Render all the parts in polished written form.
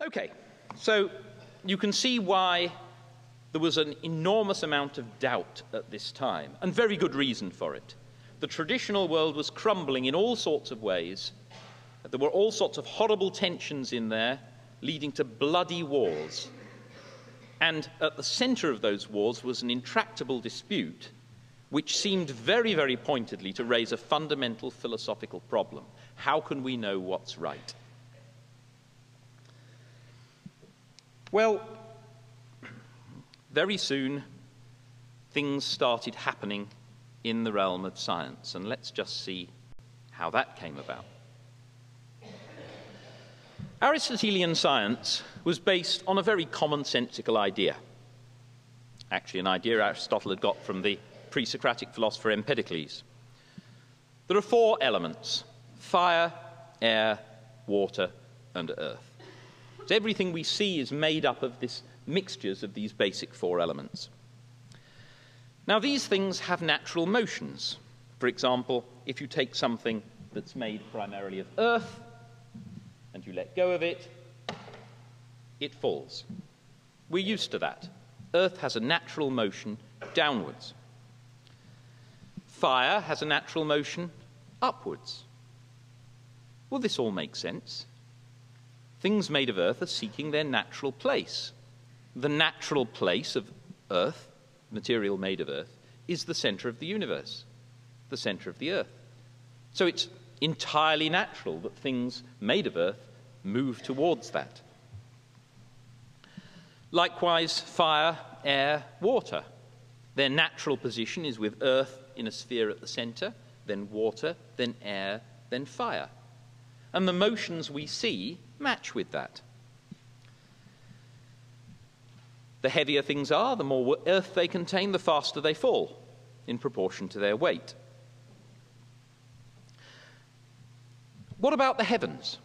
Okay, so you can see why there was an enormous amount of doubt at this time, and very good reason for it. The traditional world was crumbling in all sorts of ways. There were all sorts of horrible tensions in there, leading to bloody wars. And at the center of those wars was an intractable dispute, which seemed very, very pointedly to raise a fundamental philosophical problem. How can we know what's right? Well, very soon, things started happening in the realm of science, and let's just see how that came about. Aristotelian science was based on a very commonsensical idea. Actually, an idea Aristotle had got from the pre-Socratic philosopher Empedocles. There are four elements: fire, air, water, and earth. So everything we see is made up of this mixtures of these basic four elements. Now, these things have natural motions. For example, if you take something that's made primarily of earth and you let go of it, it falls. We're used to that. Earth has a natural motion downwards. Fire has a natural motion upwards. Well, this all makes sense. Things made of earth are seeking their natural place. The natural place of earth, material made of earth, is the center of the universe, the center of the earth. So it's entirely natural that things made of earth move towards that. Likewise, fire, air, water. Their natural position is with earth in a sphere at the center, then water, then air, then fire. And the motions we see match with that. The heavier things are, the more earth they contain, the faster they fall, in proportion to their weight. What about the heavens?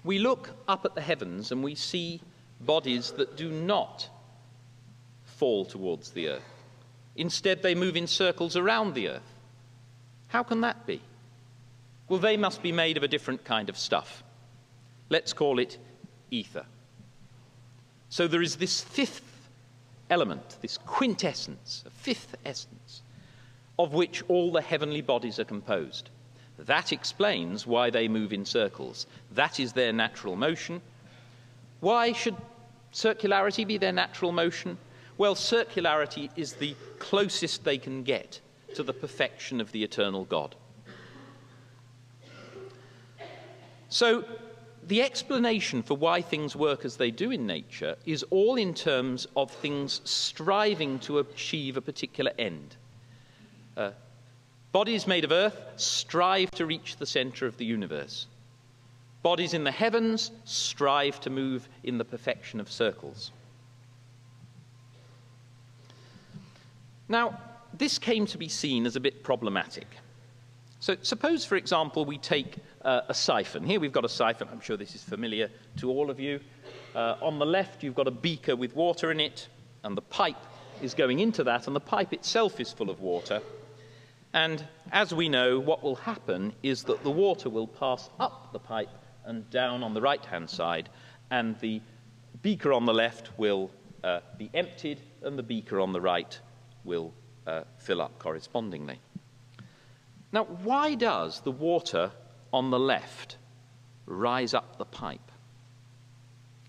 We look up at the heavens and we see bodies that do not fall towards the earth. Instead, they move in circles around the earth. How can that be? Well, they must be made of a different kind of stuff. Let's call it ether. So there is this fifth element, this quintessence, a fifth essence, of which all the heavenly bodies are composed. That explains why they move in circles. That is their natural motion. Why should circularity be their natural motion? Well, circularity is the closest they can get to the perfection of the eternal God. So, the explanation for why things work as they do in nature is all in terms of things striving to achieve a particular end. Bodies made of earth strive to reach the center of the universe. Bodies in the heavens strive to move in the perfection of circles. Now, this came to be seen as a bit problematic. So suppose, for example, we take a siphon. Here we've got a siphon. I'm sure this is familiar to all of you. On the left, you've got a beaker with water in it, and the pipe is going into that, and the pipe itself is full of water. And as we know, what will happen is that the water will pass up the pipe and down on the right-hand side, and the beaker on the left will be emptied, and the beaker on the right will fill up correspondingly. Now, why does the water on the left rise up the pipe?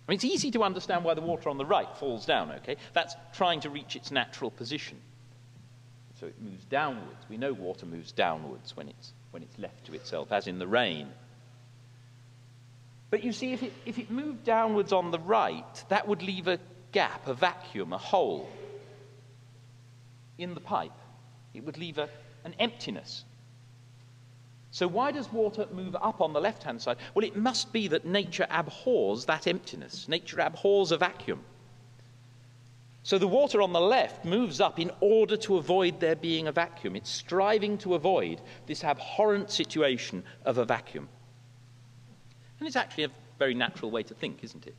I mean, it's easy to understand why the water on the right falls down, okay? That's trying to reach its natural position. So it moves downwards. We know water moves downwards when it's left to itself, as in the rain. But you see, if it moved downwards on the right, that would leave a gap, a vacuum, a hole in the pipe. It would leave an emptiness. So why does water move up on the left-hand side? Well, it must be that nature abhors that emptiness. Nature abhors a vacuum. So the water on the left moves up in order to avoid there being a vacuum. It's striving to avoid this abhorrent situation of a vacuum. And it's actually a very natural way to think, isn't it?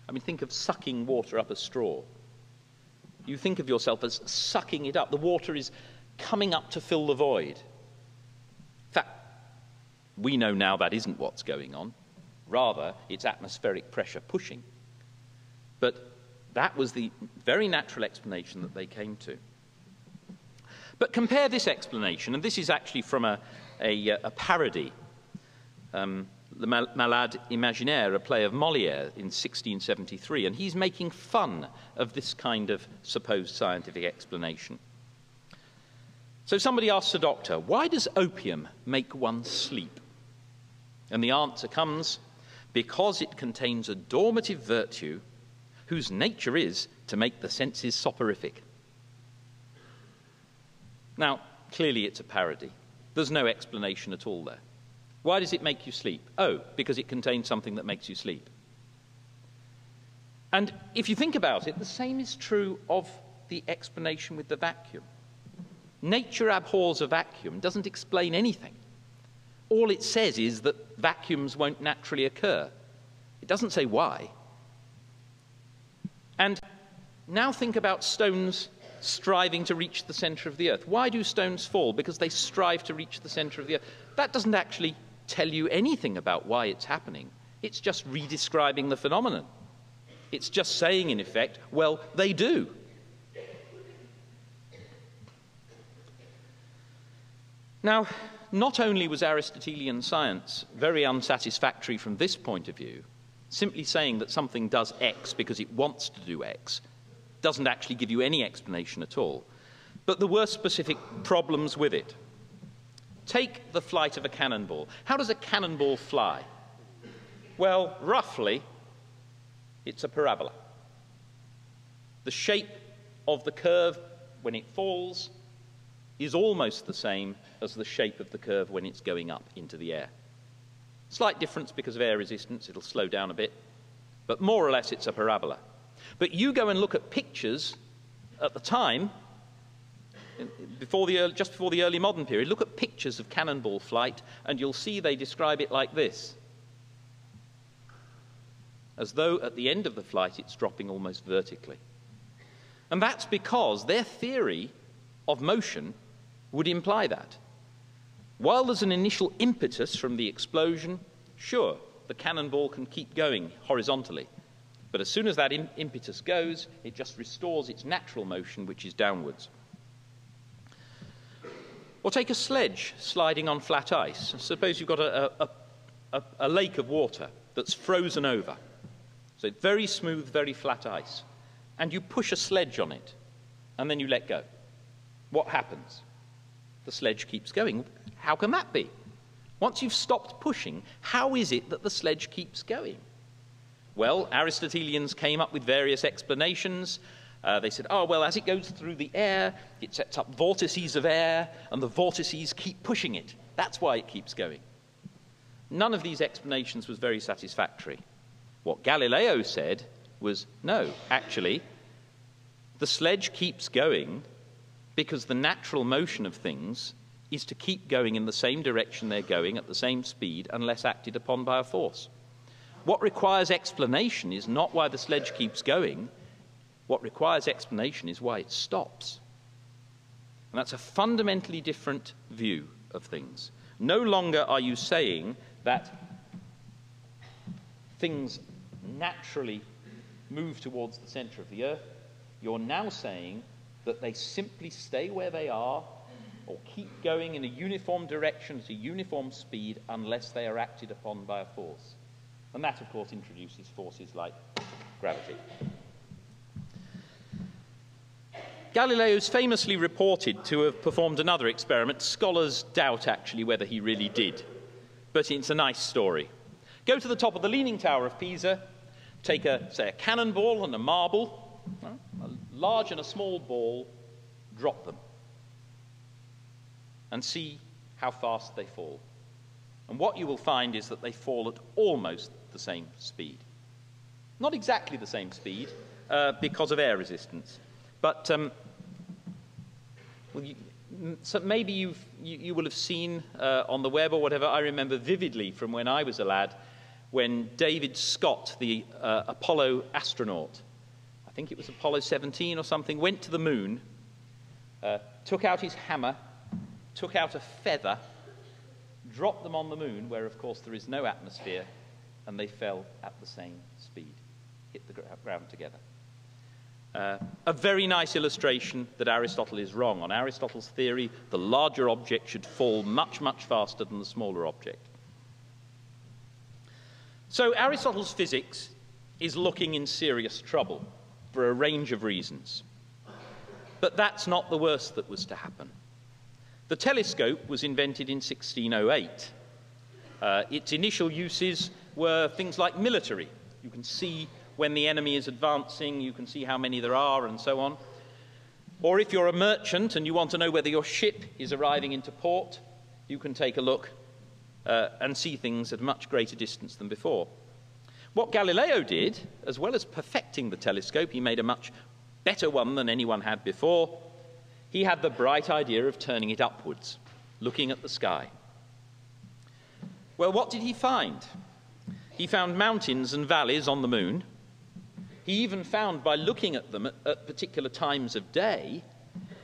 I mean, think of sucking water up a straw. You think of yourself as sucking it up. The water is coming up to fill the void. We know now that isn't what's going on. Rather, it's atmospheric pressure pushing. But that was the very natural explanation that they came to. But compare this explanation, and this is actually from a parody, Le Malade Imaginaire, a play of Molière in 1673, and he's making fun of this kind of supposed scientific explanation. So somebody asks the doctor, why does opium make one sleep? And the answer comes, because it contains a dormitive virtue whose nature is to make the senses soporific. Now, clearly it's a parody. There's no explanation at all there. Why does it make you sleep? Oh, because it contains something that makes you sleep. And if you think about it, the same is true of the explanation with the vacuum. Nature abhors a vacuum, doesn't explain anything. All it says is that vacuums won't naturally occur. It doesn't say why. And now think about stones striving to reach the center of the earth. Why do stones fall? Because they strive to reach the center of the earth. That doesn't actually tell you anything about why it's happening. It's just redescribing the phenomenon. It's just saying, in effect, well, they do. Now, not only was Aristotelian science very unsatisfactory from this point of view, simply saying that something does X because it wants to do X doesn't actually give you any explanation at all, but there were specific problems with it. Take the flight of a cannonball. How does a cannonball fly? Well, roughly, it's a parabola. The shape of the curve when it falls is almost the same as the shape of the curve when it's going up into the air. Slight difference because of air resistance, it'll slow down a bit, but more or less it's a parabola. But you go and look at pictures at the time, just before the early modern period, look at pictures of cannonball flight, and you'll see they describe it like this. As though at the end of the flight it's dropping almost vertically. And that's because their theory of motion would imply that. While there's an initial impetus from the explosion, sure, the cannonball can keep going horizontally. But as soon as that impetus goes, it just restores its natural motion, which is downwards. Or take a sledge sliding on flat ice. Suppose you've got a lake of water that's frozen over. So very smooth, very flat ice. And you push a sledge on it, and then you let go. What happens? The sledge keeps going. How can that be? Once you've stopped pushing, how is it that the sledge keeps going? Well, Aristotelians came up with various explanations. They said, oh, well, as it goes through the air, it sets up vortices of air, and the vortices keep pushing it. That's why it keeps going. None of these explanations was very satisfactory. What Galileo said was, no, actually, the sledge keeps going because the natural motion of things is to keep going in the same direction they're going at the same speed unless acted upon by a force. What requires explanation is not why the sledge keeps going. What requires explanation is why it stops. And that's a fundamentally different view of things. No longer are you saying that things naturally move towards the center of the earth. You're now saying that they simply stay where they are or keep going in a uniform direction at a uniform speed unless they are acted upon by a force. And that, of course, introduces forces like gravity. Galileo is famously reported to have performed another experiment. Scholars doubt, actually, whether he really did. But it's a nice story. Go to the top of the Leaning Tower of Pisa, take, say, a cannonball and a marble, a large and a small ball, drop them, and see how fast they fall. And what you will find is that they fall at almost the same speed. Not exactly the same speed, because of air resistance. But so maybe you will have seen on the web or whatever. I remember vividly from when I was a lad, when David Scott, the Apollo astronaut, I think it was Apollo 17 or something, went to the moon, took out his hammer, took out a feather, dropped them on the moon, where, of course, there is no atmosphere, and they fell at the same speed, hit the ground together. A very nice illustration that Aristotle is wrong. On Aristotle's theory, the larger object should fall much, much faster than the smaller object. So Aristotle's physics is looking in serious trouble for a range of reasons. But that's not the worst that was to happen. The telescope was invented in 1608. Its initial uses were things like military. You can see when the enemy is advancing, you can see how many there are, and so on. Or if you're a merchant and you want to know whether your ship is arriving into port, you can take a look and see things at a much greater distance than before. What Galileo did, as well as perfecting the telescope, he made a much better one than anyone had before. He had the bright idea of turning it upwards, looking at the sky. Well, what did he find? He found mountains and valleys on the moon. He even found, by looking at them at particular times of day,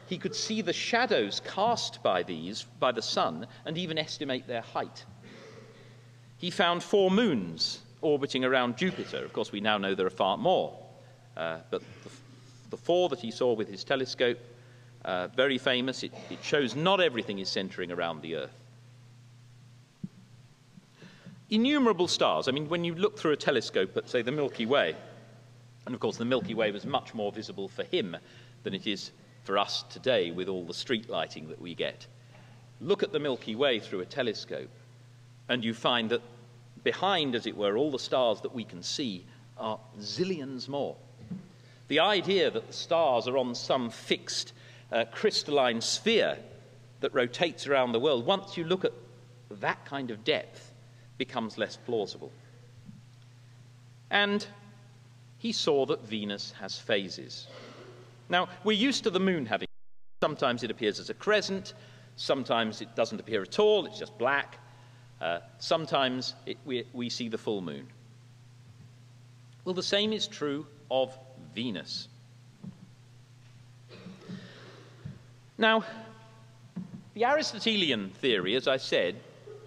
he could see the shadows cast by these by the sun and even estimate their height. He found 4 moons orbiting around Jupiter. Of course, we now know there are far more. But the 4 that he saw with his telescope, very famous. It shows not everything is centering around the Earth. Innumerable stars. I mean, when you look through a telescope at, say, the Milky Way, and of course the Milky Way was much more visible for him than it is for us today with all the street lighting that we get. Look at the Milky Way through a telescope, and you find that behind, as it were, all the stars that we can see are zillions more. The idea that the stars are on some fixed crystalline sphere that rotates around the world, once you look at that kind of depth, becomes less plausible. And he saw that Venus has phases. Now, we're used to the moon having, sometimes it appears as a crescent, sometimes it doesn't appear at all, it's just black. Sometimes we see the full moon. Well, the same is true of Venus. Now, the Aristotelian theory, as I said,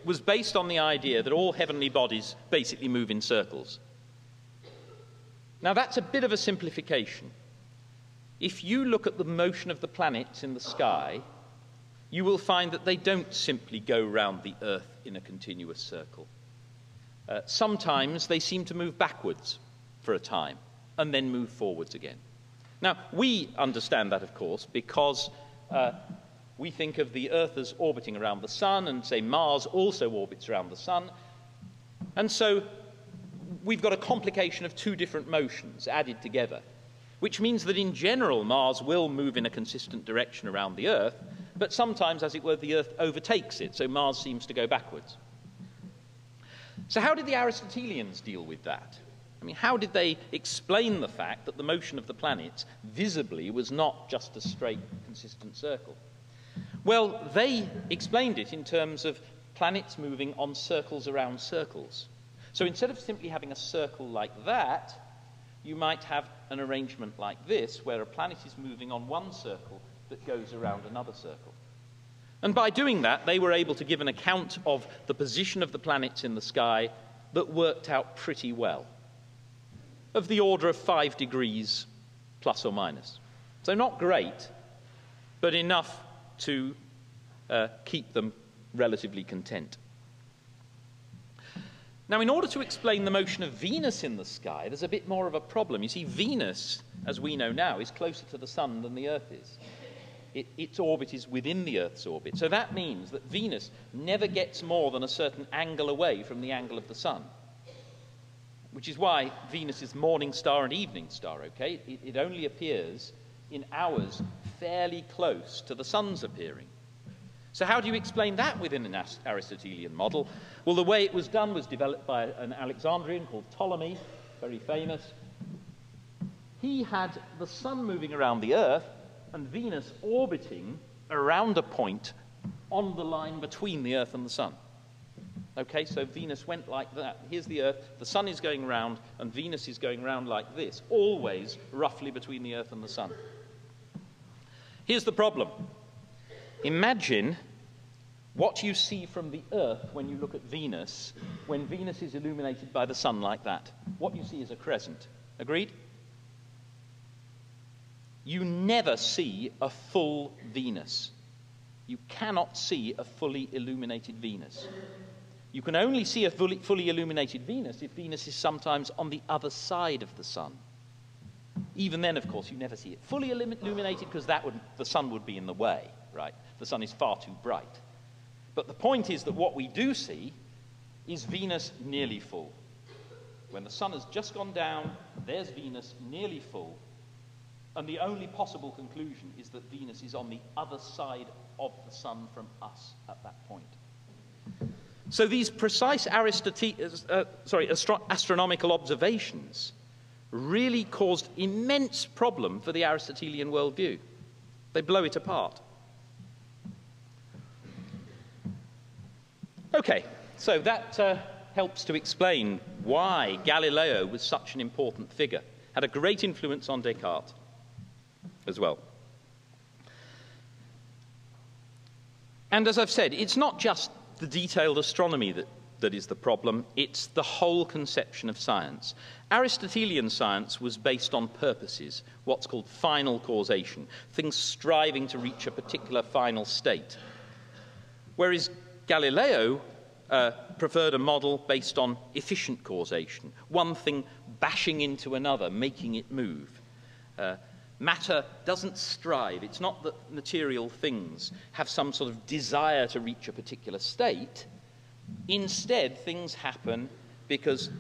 was based on the idea that all heavenly bodies basically move in circles. Now, that's a bit of a simplification. If you look at the motion of the planets in the sky, you will find that they don't simply go round the Earth in a continuous circle. Sometimes they seem to move backwards for a time and then move forwards again. Now, we understand that, of course, because we think of the Earth as orbiting around the Sun, and, say, Mars also orbits around the Sun. And so we've got a complication of 2 different motions added together, which means that in general Mars will move in a consistent direction around the Earth, but sometimes, as it were, the Earth overtakes it, so Mars seems to go backwards. So how did the Aristotelians deal with that? I mean, how did they explain the fact that the motion of the planets visibly was not just a straight, consistent circle? Well, they explained it in terms of planets moving on circles around circles. So instead of simply having a circle like that, you might have an arrangement like this, where a planet is moving on one circle that goes around another circle. And by doing that, they were able to give an account of the position of the planets in the sky that worked out pretty well, of the order of 5 degrees plus or minus. So not great, but enough to keep them relatively content. Now, in order to explain the motion of Venus in the sky, there's a bit more of a problem. You see, Venus, as we know now, is closer to the Sun than the Earth is. Its orbit is within the Earth's orbit. So that means that Venus never gets more than a certain angle away from the angle of the Sun, which is why Venus is morning star and evening star, okay? It only appears in hours fairly close to the Sun's appearing. So how do you explain that within an Aristotelian model? Well, the way it was done was developed by an Alexandrian called Ptolemy, very famous. He had the Sun moving around the Earth and Venus orbiting around a point on the line between the Earth and the Sun. Okay, so Venus went like that. Here's the Earth, the Sun is going round, and Venus is going round like this, always roughly between the Earth and the Sun. Here's the problem. Imagine what you see from the Earth when you look at Venus, when Venus is illuminated by the sun like that. What you see is a crescent. Agreed? You never see a full Venus. You cannot see a fully illuminated Venus. You can only see a fully illuminated Venus if Venus is sometimes on the other side of the sun. Even then, of course, you never see it fully illuminated because the sun would be in the way, right? The sun is far too bright. But the point is that what we do see is Venus nearly full. When the sun has just gone down, there's Venus nearly full. And the only possible conclusion is that Venus is on the other side of the sun from us at that point. So these precise astronomical observations really caused immense problem for the Aristotelian worldview. They blow it apart. Okay, so that helps to explain why Galileo was such an important figure, had a great influence on Descartes as well. And as I've said, it's not just the detailed astronomy that is the problem, it's the whole conception of science. Aristotelian science was based on purposes, what's called final causation, things striving to reach a particular final state. Whereas Galileo preferred a model based on efficient causation, one thing bashing into another, making it move. Matter doesn't strive. It's not that material things have some sort of desire to reach a particular state. Instead, things happen because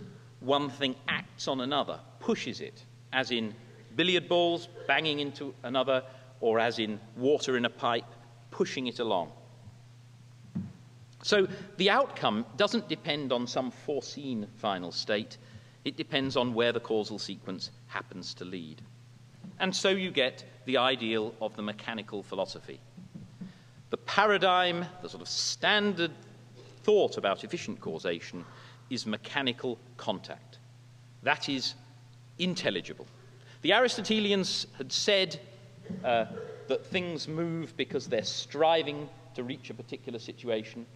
one thing acts on another, pushes it, as in billiard balls banging into another, or as in water in a pipe, pushing it along. So the outcome doesn't depend on some foreseen final state. It depends on where the causal sequence happens to lead. And so you get the ideal of the mechanical philosophy. The paradigm, the sort of standard thought about efficient causation, is mechanical contact. That is intelligible. The Aristotelians had said that things move because they're striving to reach a particular situation.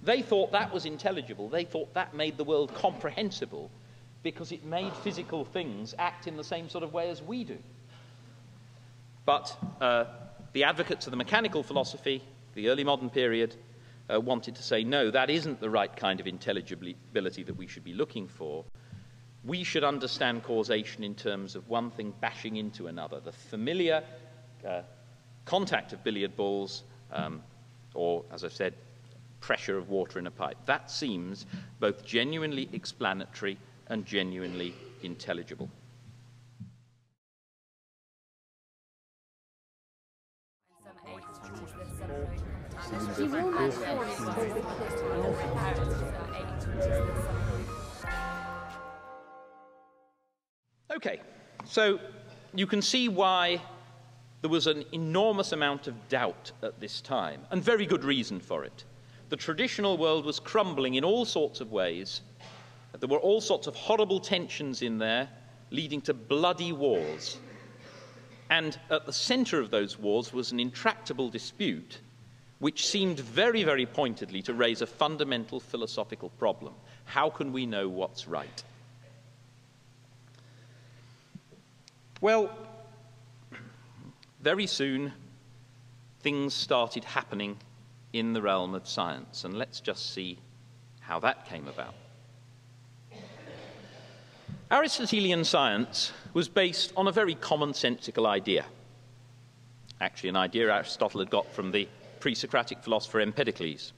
They thought that was intelligible. They thought that made the world comprehensible because it made physical things act in the same sort of way as we do. But the advocates of the mechanical philosophy, the early modern period, wanted to say, no, that isn't the right kind of intelligibility that we should be looking for. We should understand causation in terms of one thing bashing into another, the familiar contact of billiard balls, or, as I've said, pressure of water in a pipe. That seems both genuinely explanatory and genuinely intelligible. Okay, so you can see why there was an enormous amount of doubt at this time, and very good reason for it. The traditional world was crumbling in all sorts of ways. There were all sorts of horrible tensions in there, leading to bloody wars. And at the center of those wars was an intractable dispute which seemed very, very pointedly to raise a fundamental philosophical problem. How can we know what's right? Well, very soon things started happening in the realm of science, and let's just see how that came about. Aristotelian science was based on a very commonsensical idea. Actually, an idea Aristotle had got from the pre-Socratic philosopher Empedocles.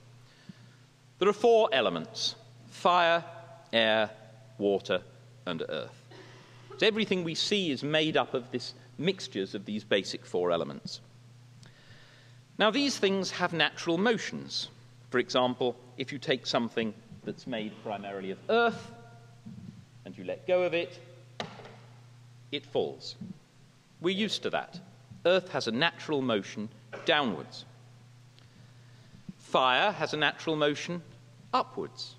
There are four elements: fire, air, water, and earth. So everything we see is made up of these mixtures of these basic four elements. Now, these things have natural motions. For example, if you take something that's made primarily of earth and you let go of it, it falls. We're used to that. Earth has a natural motion downwards. Fire has a natural motion upwards.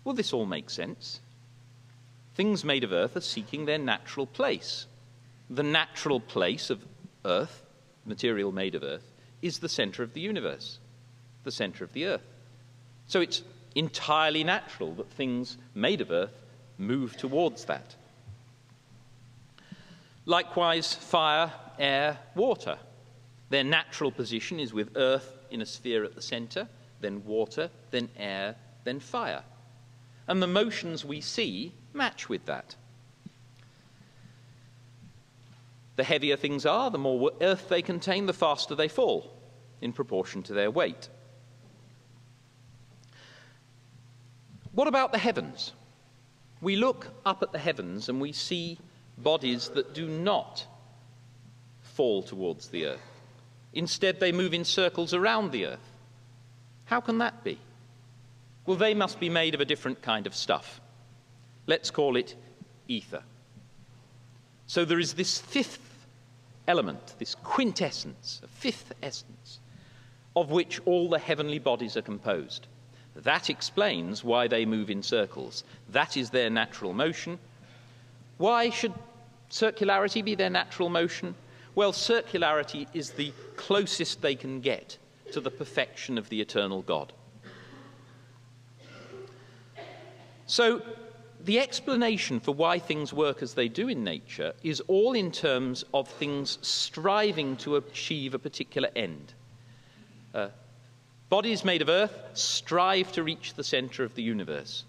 Well, this all makes sense. Things made of earth are seeking their natural place. The natural place of earth, material made of earth, is the center of the universe. the center of the earth. So it's entirely natural that things made of earth move towards that. Likewise, fire, air, water. Their natural position is with earth in a sphere at the center, then water, then air, then fire. And the motions we see match with that. The heavier things are, the more earth they contain, the faster they fall, in proportion to their weight. What about the heavens? We look up at the heavens and we see bodies that do not fall towards the earth. Instead, they move in circles around the earth. How can that be? Well, they must be made of a different kind of stuff. Let's call it ether. So there is this fifth element, this quintessence, a fifth essence, of which all the heavenly bodies are composed. That explains why they move in circles. That is their natural motion. Why should circularity be their natural motion? Well, circularity is the closest they can get to the perfection of the eternal God. So, the explanation for why things work as they do in nature is all in terms of things striving to achieve a particular end. Bodies made of earth strive to reach the center of the universe.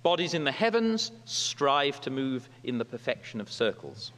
Bodies in the heavens strive to move in the perfection of circles.